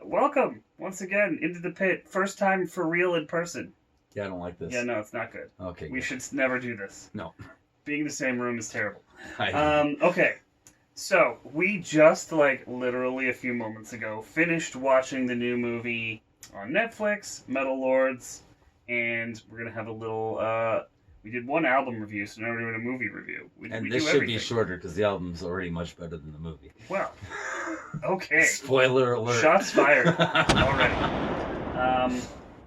Welcome once again into the pit. First time for real in person. Yeah, I don't like this. Yeah, no, it's not good. Okay. We Good. should never do this. No. Being in the same room is terrible. I Okay. So we just literally a few moments ago finished watching the new movie on Netflix, Metal Lords, and we're gonna have a little. We did one album review, so now we're doing a movie review. and we this do should everything. be shorter because the album's already much better than the movie. Well, okay. Spoiler alert. Shots fired already.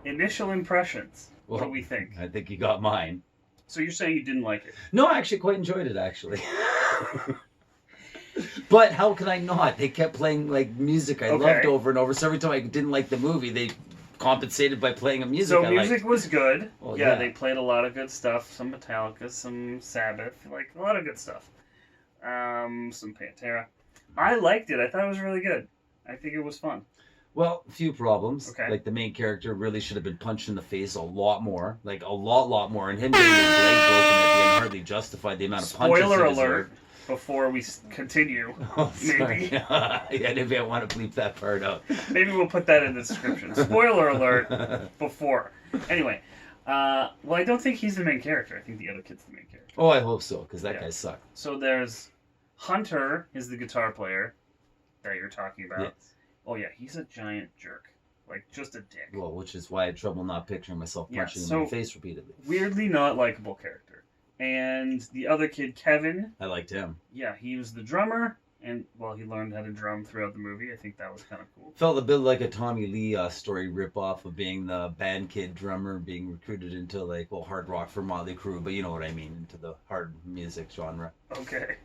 Initial impressions. Well, what do we think? I think you got mine. So you're saying you didn't like it? No, I actually quite enjoyed it, actually. But how can I not? They kept playing music I loved over and over. So every time I didn't like the movie, they compensated by playing a music So I music liked. was good. Well, yeah, yeah, they played a lot of good stuff. Some Metallica, some Sabbath, a lot of good stuff. Some Pantera. I liked it. I thought it was really good. I think it was fun. Well, a few problems. Okay. Like the main character really should have been punched in the face a lot more. Like a lot more. And him getting his leg broken at the end hardly justified the amount of punches he Spoiler deserved. alert before we continue. Oh, maybe. yeah, maybe I want to bleep that part out. Maybe we'll put that in the description. Spoiler alert before. Anyway, well, I don't think he's the main character. I think the other kid's the main character. Oh, I hope so, because that Yeah. guy sucked. So there's Hunter is the guitar player that you're talking about. Yes. Oh yeah, he's a giant jerk. Just a dick. Well, which is why I had trouble not picturing myself punching him in the face repeatedly. Weirdly not likable character. And the other kid, Kevin. I liked him. Yeah, he was the drummer. And, well, he learned how to drum throughout the movie. I think that was kind of cool. Felt a bit like a Tommy Lee story ripoff of being the band kid drummer being recruited into hard rock for Motley Crue, but you know what I mean, into the hard music genre. Okay.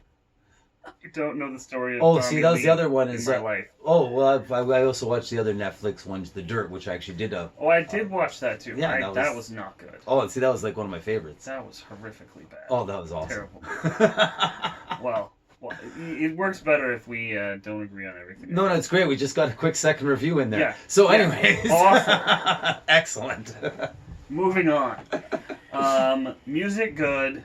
I don't know the story of Oh, Tommy see, that was Lee the other one. in Is my life. Oh, well, I also watched the other Netflix ones, The Dirt, which I actually did a... Oh, I did watch that too. Yeah, that was not good. Oh, see, that was one of my favorites. That was horrifically bad. Oh, that was awesome. Terrible. Well, it works better if we don't agree on everything. No, it's great. We just got a quick second review in there. Yeah. So, Yeah. anyways. Awful. Excellent. Moving on. Music good.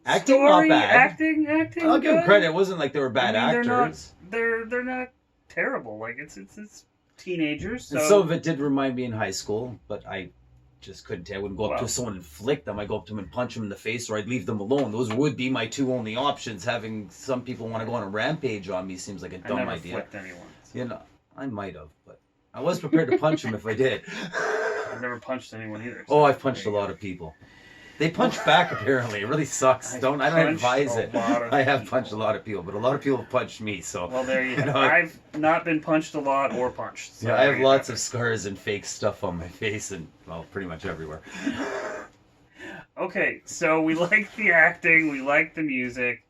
Acting Story, not bad. Acting. I'll give them good. credit. It wasn't like they were bad actors. They're not terrible. It's teenagers. So And some of it did remind me in high school, but I just couldn't. I wouldn't go up Well. to someone and flick them. I'd go up to them and punch them in the face, or I'd leave them alone. Those would be my two only options. Having some people want to go on a rampage on me seems like a I dumb never idea. flicked anyone. You know, I might have, but I was prepared to punch them if I did. I've never punched anyone either. Oh, I've punched a lot of people. They punch back apparently. It really sucks. I don't advise it. I have punched a lot of people, but a lot of people have punched me. So well, there you go. know, I've not been punched a lot or punched. So yeah, I have lots of scars and fake stuff on my face and pretty much everywhere. Okay, so we like the acting, we like the music.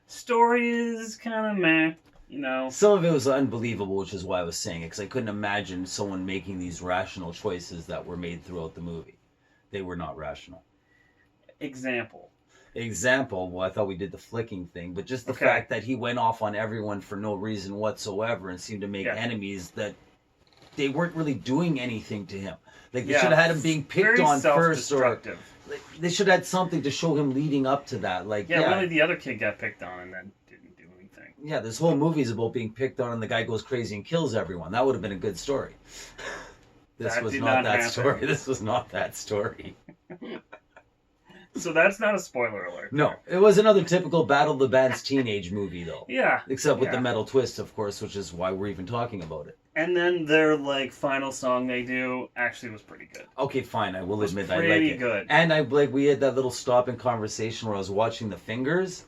Story is kind of meh, you know. Some of it was unbelievable, which is why I was saying it, because I couldn't imagine someone making these rational choices that were made throughout the movie. They were not rational. Example, well, I thought we did the flicking thing, but just the Okay. fact that he went off on everyone for no reason whatsoever and seemed to make Yeah. enemies that they weren't really doing anything to him. Like, they Yeah, should have had him being picked very on first, or self-destructive. they should have had something to show him leading up to that. Like, Yeah, yeah, really, the other kid got picked on and then didn't do anything. yeah, this whole movie is about being picked on and the guy goes crazy and kills everyone. That would have been a good story. This That was did not not that happen. story. This was not that story. So that's not a spoiler alert. No, it was another typical Battle of the Bands teenage movie, though. Yeah. Except with yeah. the metal twist, of course, which is why we're even talking about it. And then their final song they do actually was pretty good. Okay, fine. I will was admit I like pretty it. good. And we had that little stop in conversation where I was watching the fingers.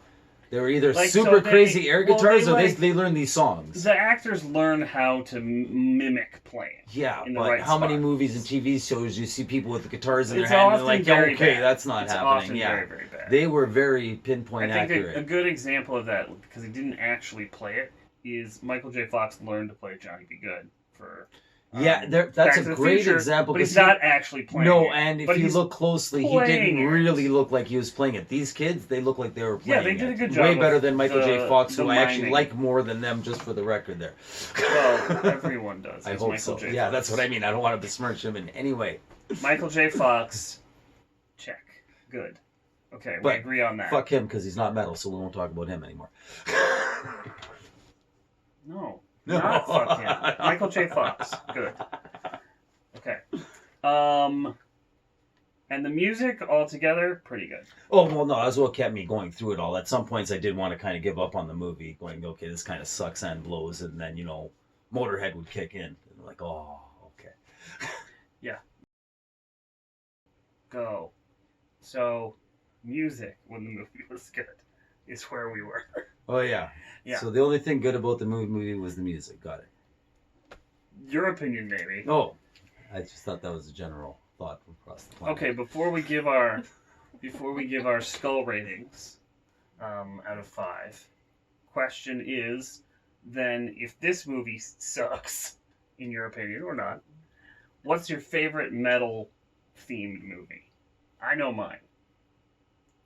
They were either Like, super so they- crazy air well, guitars they, or like- they learn these songs. The actors learn how to mimic playing. Yeah, in the but right how many spot. movies and TV shows you see people with the guitars in It's their hand and often they're like, yeah, very okay, bad. that's not It's happening. often Yeah, very, very bad. they were very pinpoint I think accurate. a good example of that, because he didn't actually play it, is Michael J. Fox learned to play Johnny B. Good for. Yeah, that's Back a to the great Future, example. But he's 'cause not actually playing No, it. and if But you he's look closely, he playing didn't it. really look like he was playing it. These kids, they look like they were playing Yeah, they did it. a good job Way of better than Michael J. the- Fox, the who I actually miming. like more than them, just for the record there. Well, everyone does. I It's hope Michael so. J. Yeah, Fox. that's what I mean. I don't want to besmirch him in any way. Michael J. Fox, check. Good. Okay, we But agree on that. Fuck him, because he's not metal, so we won't talk about him anymore. No. No. Not fuck him. Michael J. Fox. Good. Okay. And the music altogether, pretty good. Oh, well, no, that's what kept me going through it all. At some points, I did want to kind of give up on the movie, going, okay, this kind of sucks and blows, and then, Motorhead would kick in. And I'm like, oh, okay. Yeah. Go. So, music, when the movie was good, is where we were. Oh, yeah. Yeah. So the only thing good about the movie was the music. Got it. Your opinion, maybe. Oh, I just thought that was a general thought across the planet. Okay, before we give our skull ratings out of 5, question is then, if this movie sucks, in your opinion or not, what's your favorite metal themed movie? I know mine.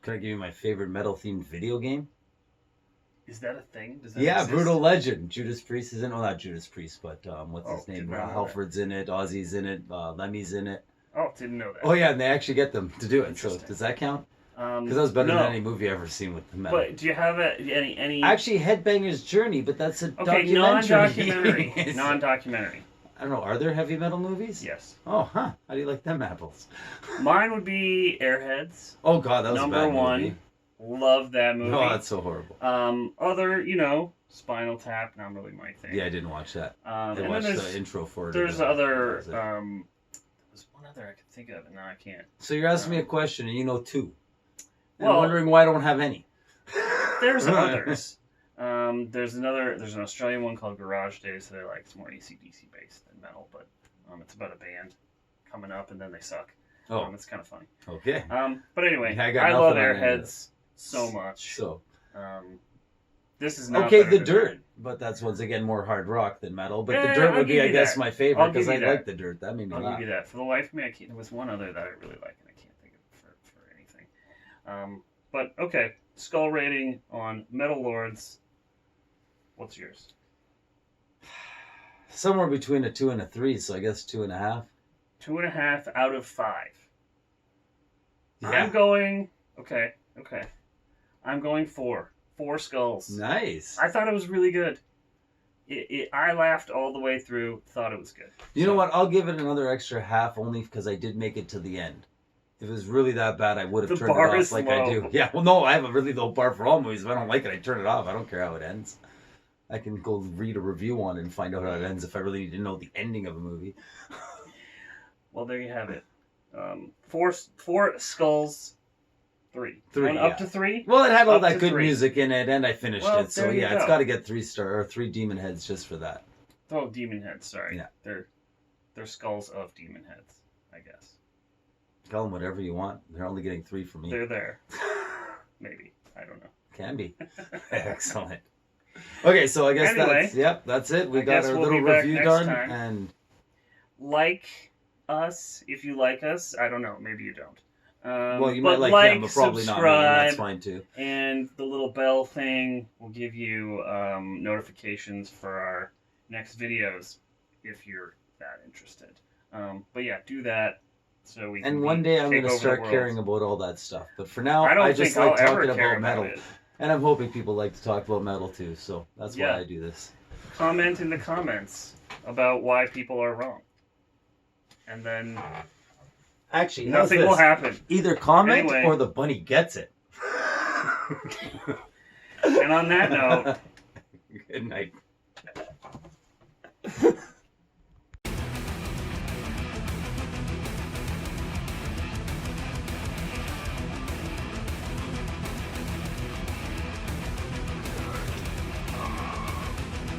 Can I give you my favorite metal themed video game? Is that a thing? Does that Yeah, exist? Brutal Legend. Judas Priest is in it. Well, not Judas Priest, but what's his name? didn't know that. Halford's in it. Ozzy's in it. Lemmy's in it. Oh, didn't know that. Oh yeah, and they actually get them to do it. So Interesting. does that count? Because Because that was better than any movie I've ever seen with the metal. But do you have any? Actually, Headbanger's Journey, but that's a Okay, documentary. non-documentary. Non-documentary. I don't know. Are there heavy metal movies? Yes. Oh, huh. How do you like them apples? Mine would be Airheads. Oh God, that was Number a bad one. movie. Love that movie. Oh, that's so horrible. Other, Spinal Tap, not really my thing. Yeah, I didn't watch that. And I then watched there's the intro for it. there's and other. that was it. There's one other I could think of, and now I can't. So you're asking me a question, and you know 2. And Well- wondering why I don't have any. There's others. There's an Australian one called Garage Days that I like. It's more AC/DC based than metal, but it's about a band coming up and then they suck. Oh, It's kind of funny. okay. But anyway, Yeah, I got I love nothing on any of Airheads so much. So This is not okay, better The than Dirt, that. but that's once again more hard rock than metal. But Yeah, The Dirt I'll would be, give I you guess, that. my favorite I'll give because I you that. like The Dirt. That made me I'll laugh. give you that. For the life of me, there was one other that I really like, and I can't think of it for anything. But okay, skull rating on Metal Lords. What's yours? Somewhere between a 2 and a 3, so I guess 2.5. 2.5 out of 5. Yeah. I'm going. Okay. I'm going 4. 4 skulls. Nice. I thought it was really good. I laughed all the way through. Thought it was good. You know what? I'll give it another extra half only because I did make it to the end. If it was really that bad, I would have The turned it bar off is like low. I do. Yeah, well, no, I have a really low bar for all movies. If I don't like it, I turn it off. I don't care how it ends. I can go read a review on it and find out how it ends if I really need to know the ending of a movie. Well, there you have it. 4 skulls. 3. 3, Going up yeah. to 3. Well, it had all Up that to good 3. music in it, and I finished Well, it. So there you yeah, it's go. got to get 3 demon heads just for that. Oh, demon heads. Sorry. Yeah. They're skulls of demon heads, I guess. Call them whatever you want. They're only getting 3 from me. They're there. Maybe. I don't know. Can be. Excellent. Okay, so I guess Anyway, that's it. We I got guess our we'll little be back review next done, time. and Like us if you like us. I don't know. Maybe you don't. well, you but might like them, but probably not me, and that's subscribe, fine too. and the little bell thing will give you notifications for our next videos if you're that interested. But yeah, do that so we can. And one day I'm take going to over the start world. caring about all that stuff. But for now, I don't I just think like I'll ever talking care about metal, it. and I'm hoping people like to talk about metal too. So that's Yeah. why I do this. Comment in the comments about why people are wrong, and then Actually, how's nothing will this? happen. Either comment Anyway. or the bunny gets it. And on that note. Good night.